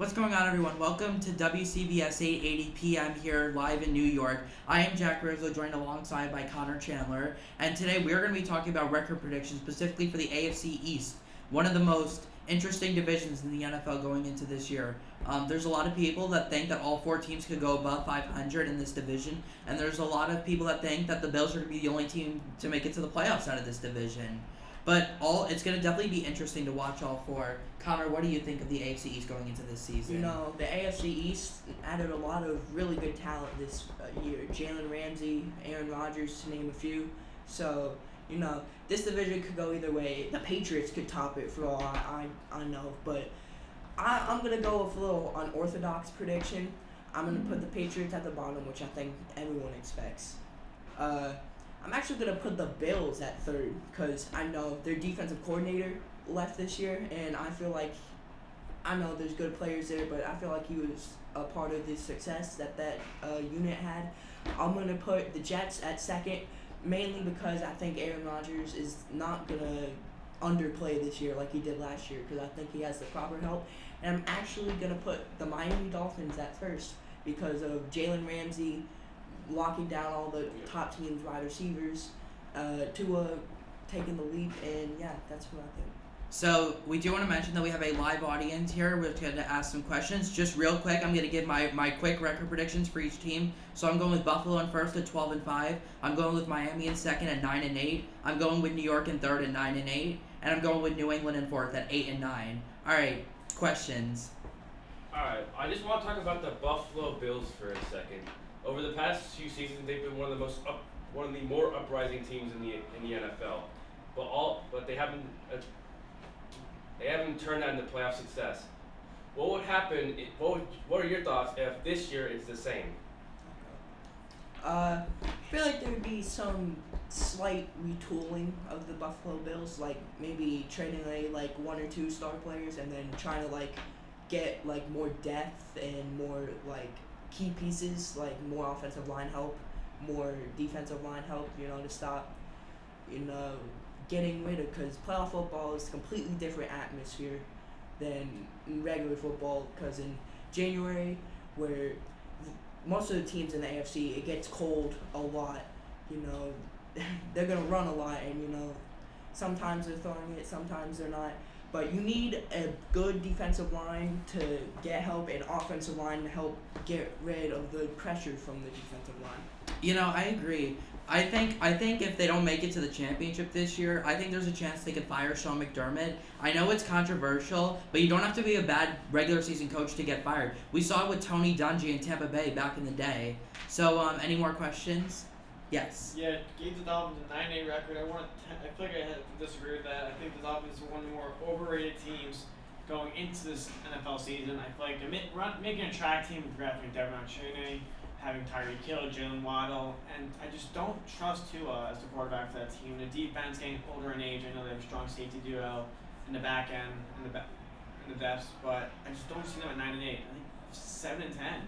What's going on, everyone? Welcome to WCBS 880p. I'm here live in New York. I am Jack Rizzo, joined alongside by Connor Chandler, and today we're going to be talking about record predictions, specifically for the AFC East, one of the most interesting divisions in the NFL going into this year. There's a lot of people that think that all four teams could go above 500 in this division, and there's a lot of people that think that the Bills are going to be the only team to make it to the playoffs out of this division. But it's going to definitely be interesting to watch all four. Connor, what do you think of the AFC East going into this season? You know, the AFC East added a lot of really good talent this year. Jalen Ramsey, Aaron Rodgers, to name a few. So, this division could go either way. The Patriots could top it for all I know. But I'm going to go with a little unorthodox prediction. I'm going to put the Patriots at the bottom, which I think everyone expects. I'm actually going to put the Bills at third because I know their defensive coordinator left this year, and I know there's good players there, but I feel like he was a part of the success that unit had. I'm going to put the Jets at second, mainly because I think Aaron Rodgers is not going to underplay this year like he did last year because I think he has the proper help. And I'm actually going to put the Miami Dolphins at first because of Jalen Ramsey locking down all the top teams' wide receivers, Tua taking the leap, and yeah, that's what I think. So we do want to mention that we have a live audience here. We're going to ask some questions. Just real quick, I'm going to give my quick record predictions for each team. So I'm going with Buffalo in first at 12-5. I'm going with Miami in second at 9-8. I'm going with New York in third at 9-8, and I'm going with New England in fourth at 8-9. All right, questions. All right, I just want to talk about the Buffalo Bills for a second. Over the past few seasons, they've been one of the more uprising teams in the NFL, but they haven't turned that into playoff success. What would happen? What are your thoughts if this year it's the same? I feel like there would be some slight retooling of the Buffalo Bills, like maybe trading away like one or two star players and then trying to get more depth and more key pieces, like more offensive line help, more defensive line help, to stop, getting rid of, because playoff football is a completely different atmosphere than regular football, because in January, where most of the teams in the AFC, it gets cold a lot, they're going to run a lot, and, sometimes they're throwing it, sometimes they're not. But you need a good defensive line to get help and offensive line to help get rid of the pressure from the defensive line. I agree. I think if they don't make it to the championship this year, I think there's a chance they could fire Sean McDermott. I know it's controversial, but you don't have to be a bad regular season coach to get fired. We saw it with Tony Dungy in Tampa Bay back in the day. So, any more questions? Yes. Yeah, gave the Dolphins a 9-8 record. I feel like I have to disagree with that. I think the Dolphins are one of the more overrated teams going into this NFL season. I feel like making a track team with drafting Devin Achane, having Tyreek Hill, Jalen Waddle, and I just don't trust Tua as the quarterback for that team. The defense getting older in age. I know they have a strong safety duo in the back end, in the depths, but I just don't see them at 9-8. I think 7-10.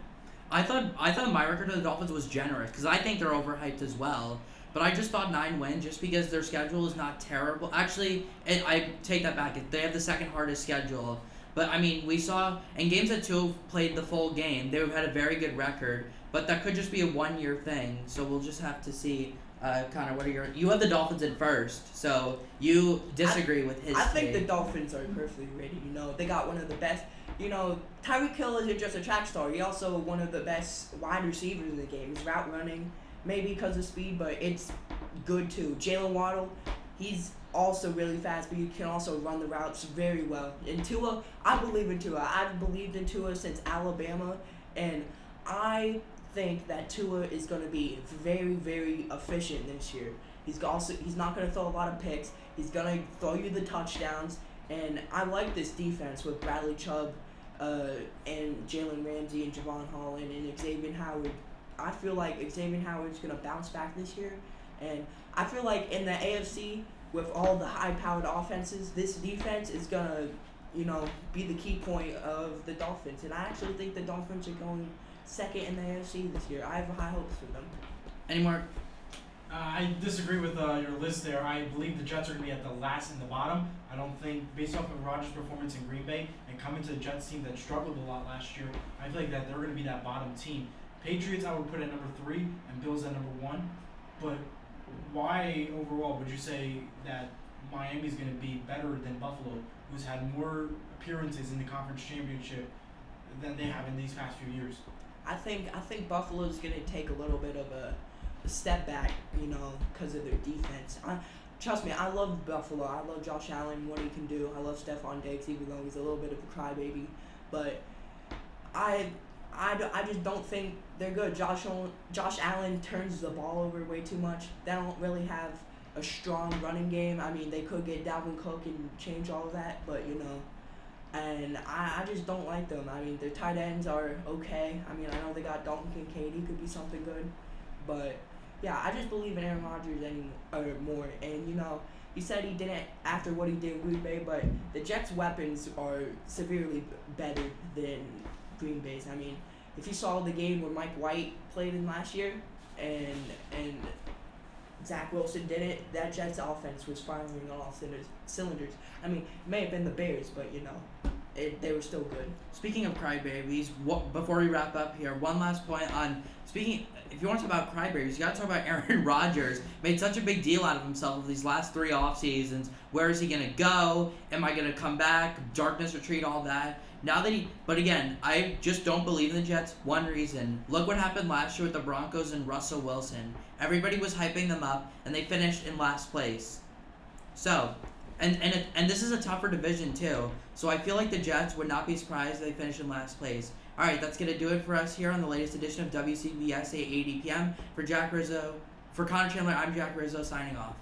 I thought my record of the Dolphins was generous because I think they're overhyped as well. But I just thought 9 wins just because their schedule is not terrible. Actually, I take that back. They have the second hardest schedule. But, I mean, we saw in games that two played the full game, they have had a very good record. But that could just be a one-year thing. So we'll just have to see. Connor, what are you have the Dolphins in first, so you disagree with his I think the take. Dolphins are perfectly ready. They got one of the best. Tyreek Hill isn't just a track star. He's also one of the best wide receivers in the game. His route running, maybe because of speed, but it's good too. Jalen Waddle, he's also really fast, but he can also run the routes very well. And Tua, I believe in Tua. I've believed in Tua since Alabama, and I think that Tua is going to be very, very efficient this year. He's not going to throw a lot of picks. He's going to throw you the touchdowns. And I like this defense with Bradley Chubb and Jalen Ramsey and Javon Holland and Xavier Howard. I feel like Xavier Howard's going to bounce back this year. And I feel like in the AFC, with all the high-powered offenses, this defense is going to, be the key point of the Dolphins. And I actually think the Dolphins are going second in the AFC this year. I have high hopes for them. Any more? I disagree with your list there. I believe the Jets are going to be at the last in the bottom. I don't think, based off of Rodgers' performance in Green Bay and coming to the Jets team that struggled a lot last year, I feel like that they're going to be that bottom team. Patriots, I would put at number 3, and Bills at number 1. But why overall would you say that Miami's going to be better than Buffalo, who's had more appearances in the conference championship than they have in these past few years? I think Buffalo's gonna take a little bit of a step back, because of their defense. Trust me, I love Buffalo. I love Josh Allen, what he can do. I love Stephon Diggs, even though he's a little bit of a crybaby. But I just don't think they're good. Josh Allen turns the ball over way too much. They don't really have a strong running game. I mean, they could get Dalvin Cook and change all of that, but and I just don't like them. I mean, their tight ends are okay. I mean, I know they got Dalton Kincaid. He could be something good. But, yeah, I just believe in Aaron Rodgers more. And, he said he didn't after what he did in Green Bay, but the Jets' weapons are severely better than Green Bay's. I mean, if you saw the game where Mike White played in last year and Zach Wilson didn't, that Jets offense was firing on all cylinders. I mean, it may have been the Bears, but they were still good. Speaking of crybabies, before we wrap up here, one last point on speaking. If you want to talk about crybabies, you got to talk about Aaron Rodgers. Made such a big deal out of himself of these last 3 off seasons. Where is he gonna go? Am I gonna come back? Darkness retreat, all that. But again, I just don't believe in the Jets. One reason. Look what happened last year with the Broncos and Russell Wilson. Everybody was hyping them up, and they finished in last place. So, and this is a tougher division too. So I feel like the Jets would not be surprised if they finish in last place. All right, that's gonna do it for us here on the latest edition of WCBS 880 p.m. For Connor Chandler, I'm Jack Rizzo signing off.